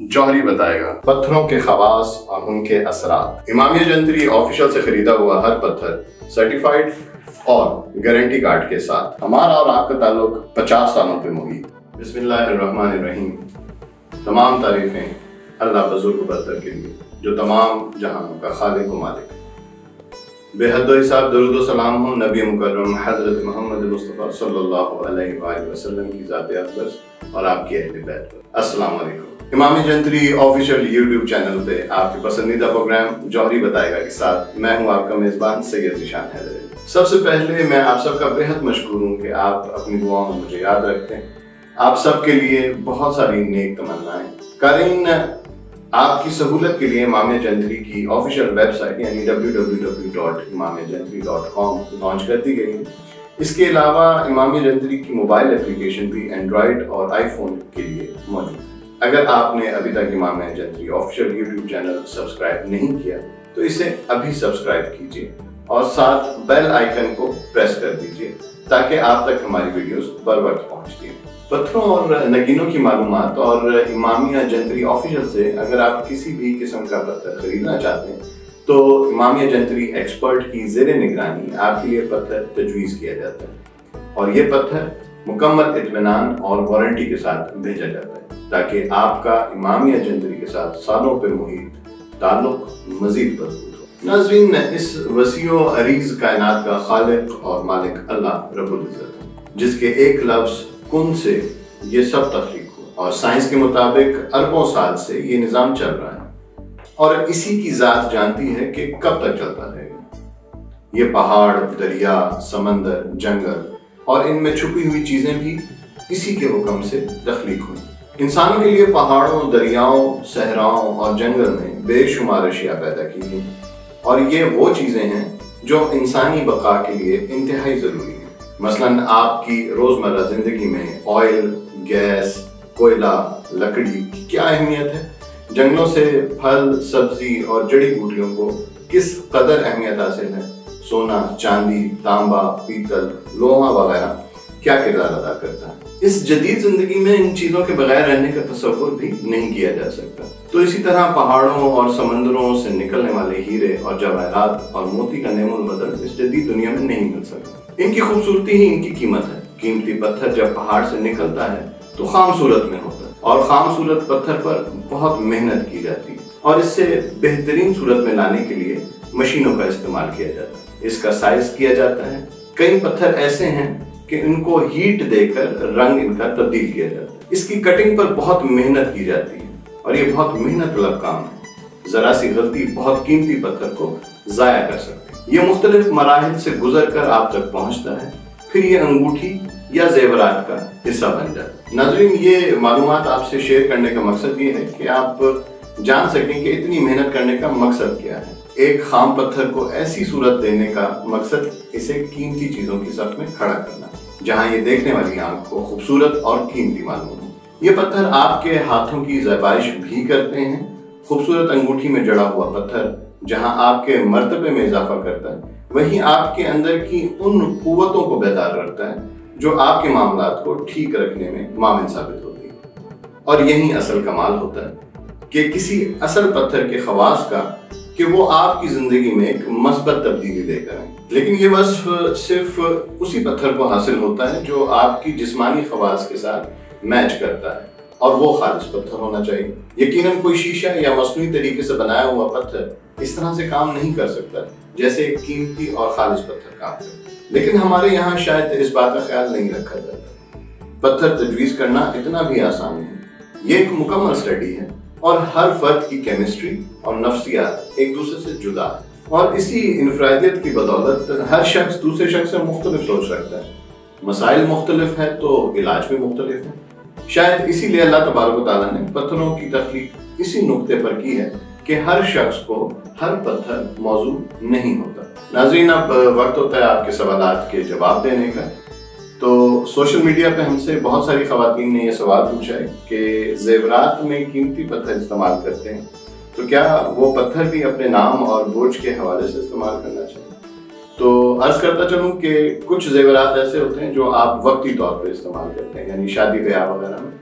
जौहरी बताएगा पत्थरों के खवास और उनके असरात। इमामिया जंतरी ऑफिशियल से खरीदा हुआ हर पत्थर सर्टिफाइड और गारंटी कार्ड के साथ। हमारा और आपका ताल्लुक 50 सालों पे मुहित। बिस्मिल्लाहिर्रहमानिर्रहीम। तमाम तारीफें अल्लाह बुजुर्ग बरतर के लिए जो तमाम जहानों का खालिक व मालिक। बेहद हिसाब दरूद व सलाम हो नबी मुकर्रम हज़रत मोहम्मद मुस्तफ़ा सल्लल्लाहु अलैहि वसल्लम की ज़ात अक़दस और आपकी अहले बैत पर। अस्सलाम वालेकुम। Imamia Jantri official YouTube channel पे आपके पसंदीदा प्रोग्राम जौहरी बताएगा के साथ मैं हूँ आपका मेज़बान सैयद ज़ीशान हैदरी। सबसे पहले मैं आप सबका बेहद मशकूर हूँ कि आप अपनी दुआओं में मुझे याद रखते हैं। आप सबके लिए बहुत सारी नेक तमन्नाएं। कारीन, आपकी सहूलत के लिए इमामिया जंतरी की ऑफिशियल वेबसाइट यानी www.imamiajantri.com लॉन्च कर दी गई है। इसके अलावा इमामिया जंतरी की मोबाइल एप्लीकेशन भी एंड्रॉयड और आईफोन के लिए मौजूद है। अगर आपने अभी तक Imamia Jantri official YouTube channel subscribe नहीं किया तो इसे अभी सब्सक्राइब कीजिए और साथ बेल आइकन को प्रेस कर दीजिए ताकि आप तक हमारी वीडियोस बर वक्त पहुंचती हैं। पत्थरों और नगीनों की मालूमात और इमामिया जंतरी ऑफिशियल से अगर आप किसी भी किस्म का पत्थर खरीदना चाहते हैं तो इमामिया जंतरी एक्सपर्ट की ज़ेरे निगरानी आपके लिए पत्थर तजवीज़ किया जाता है और ये पत्थर मुकम्मल इत्मीनान और वारंटी के साथ भेजा जाता है ताकि आपका इमामिया जंतरी के साथ सालों पे मुहित ताल्लुक मज़ीद मजबूत हो। नाज़रीन, इस वसीओ अरीज़ कायनात का खालिक और मालिक अल्लाह रब्बुल इज़्ज़त है जिसके एक लफ्ज़ कुन से ये सब तख्लीक हुआ और साइंस के मुताबिक अरबों साल से ये निज़ाम चल रहा है और इसी की ज़ात जानती है कि कब तक चलता रहेगा। ये पहाड़, दरिया, समंदर, जंगल और इनमें छुपी हुई चीज़ें भी इसी के हुक्म से तख्लीक हुई। इंसानों के लिए पहाड़ों, दरियाओं, सहराओं और जंगल में बेशुमार अशिया पैदा की गई और ये वो चीज़ें हैं जो इंसानी बका के लिए इंतहाई ज़रूरी है। मसलन आपकी रोज़मर्रा ज़िंदगी में ऑयल, गैस, कोयला, लकड़ी की क्या अहमियत है? जंगलों से फल, सब्जी और जड़ी बूटियों को किस कदर अहमियत हासिल है? सोना, चांदी, तांबा, पीतल, लोहा वगैरह क्या किरदार अदा करता है? इस जदीद जिंदगी में इन चीज़ों के बगैर रहने का तसव्वुर भी नहीं किया जा सकता। तो इसी तरह पहाड़ों और समंदरों से निकलने वाले हीरे और जवाहरात और मोती का नेमोल बदल इस जदीद दुनिया में नहीं मिल सकता। इनकी खूबसूरती ही इनकी कीमत है। कीमती पत्थर जब पहाड़ से निकलता है तो खाम सूरत में होता है और खाम सूरत पत्थर पर बहुत मेहनत की जाती है और इससे बेहतरीन सूरत में लाने के लिए मशीनों का इस्तेमाल किया जाता है। इसका साइज किया जाता है। कई पत्थर ऐसे हैं कि इनको हीट देकर रंग इनका तब्दील किया जाता है। इसकी कटिंग पर बहुत मेहनत की जाती है और ये बहुत मेहनत तलब काम है। जरा सी गलती बहुत कीमती पत्थर को जाया कर सकती है। ये मुख्तलिफ मराहिल से गुजर कर आप तक पहुंचता है, फिर ये अंगूठी या जेवरात का हिस्सा बन जाता है। नाज़रीन, ये मालूमात आपसे शेयर करने का मकसद ये है कि आप जान सकें कि इतनी मेहनत करने का मकसद क्या है। एक खाम पत्थर को ऐसी सूरत देने का मकसद इसे कीमती चीजों की सफ में खड़ा करना, जहां ये देखने वाली आंख को खूबसूरत और कीमती मालूम हो। ये पत्थर आपके हाथों की ज़बाइश भी करते हैं। खूबसूरत अंगूठी में जड़ा हुआ पत्थर जहां आपके मर्तबे में इजाफा करता है, वहीं आपके अंदर की उन कुव्वतों को बेदार रखता है जो आपके मामलात को ठीक रखने में मामिन साबित होती है। और यही असल कमाल होता है कि किसी असल पत्थर के खवास का कि वो आपकी जिंदगी में एक मस्बत तब्दीली लेकर आए। लेकिन ये वस्फ सिर्फ उसी पत्थर को हासिल होता है जो आपकी जिस्मानी खवास के साथ मैच करता है और वो खालिस पत्थर होना चाहिए। यकीनन कोई शीशा या मसनूई तरीके से बनाया हुआ पत्थर इस तरह से काम नहीं कर सकता जैसे एक कीमती और खालिस पत्थर काम करता है। लेकिन हमारे यहाँ शायद इस बात का ख्याल नहीं रखा जाता। पत्थर तजवीज़ करना इतना भी आसान नहीं। ये एक मुकम्मल स्टडी है और हर फर्द की केमिस्ट्री और नफ्सियात एक दूसरे से जुदा है और इसी इनफरादियत की बदौलत हर शख्स दूसरे शख्स से मुख्तलिफ सोच रखता है। मसाइल मुख्तलिफ है तो इलाज भी मुख्तलिफ है। शायद इसीलिए अल्लाह तबारक व तआला ने पत्थरों की तख्लीक इसी नुक्ते पर की है कि हर शख्स को हर पत्थर मौजू नहीं होता। नाज़रीन, अब वक्त होता है आपके सवालात के जवाब देने का। तो सोशल मीडिया पे हमसे बहुत सारी ख़वातीन ने यह सवाल पूछा है कि ज़ेवरात में कीमती पत्थर इस्तेमाल करते हैं तो क्या वो पत्थर भी अपने नाम और बोझ के हवाले से इस्तेमाल करना चाहिए। तो अर्ज़ करता चलूँ कि कुछ ज़ेवरात ऐसे होते हैं जो आप वक्ती तौर पर इस्तेमाल करते हैं, यानी शादी ब्याह वगैरह में।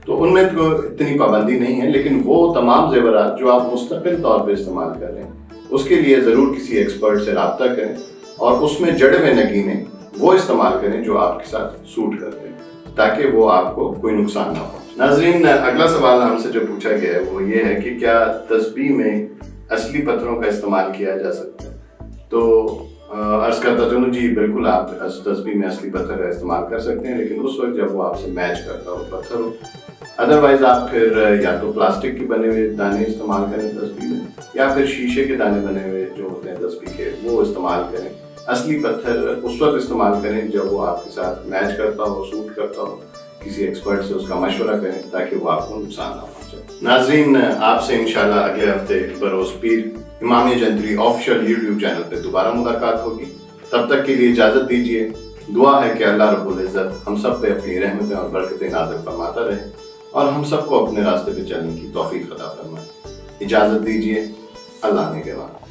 تو ان میں تو اتنی پابندی نہیں ہے، لیکن وہ تمام زیورات جو آپ مستقل طور پہ استعمال کر رہے ہیں اس کے لیے ضرور کسی ایکسپرٹ سے رابطہ کریں اور اس میں جڑے ہوئے نگینے وہ استعمال کریں جو آپ کے ساتھ سوٹ کرتے ہیں، تاکہ وہ آپ کو کوئی نقصان نہ ہو۔ ناظرین، اگلا سوال ہم سے جو پوچھا گیا ہے وہ یہ ہے کہ کیا تسبیح میں اصلی پتھروں کا استعمال کیا جا سکتا ہے؟ تو عرض کرتا چلوں جی بالکل آپ تسبیح میں اصلی پتھر کا استعمال کر سکتے ہیں، لیکن اس وقت جب وہ آپ سے میچ کرتا ہو پتھر ہو۔ ادروائز آپ پھر یا تو پلاسٹک کے بنے ہوئے دانے استعمال کریں تسبیح میں، یا پھر شیشے کے دانے بنے ہوئے جو ہوتے ہیں تسبیح کے وہ استعمال کریں۔ اصلی پتھر اس وقت استعمال کریں جب وہ آپ کے ساتھ میچ کرتا ہو، سوٹ کرتا ہو۔ کسی ایکسپرٹ سے اس کا مشورہ کریں تاکہ وہ آپ کو نقصان نہ پہنچے۔ ناظرین، آپ سے انشاءاللہ اگلے ہفتے بروز پیر امامیہ جنتری آفیشیل یوٹیوب چینل پہ دوبارہ ملاقات ہوگی۔ تب تک کے لیے اجازت دیجیے۔ دعا ہے کہ اللہ رب العزت ہم سب پہ اپنی رحمتیں اور برکتیں نازل فرماتا رہے اور ہم سب کو اپنے راستے پہ چلنے کی توفیق عطا فرمائے۔ اجازت دیجیے، اللہ نگہبان۔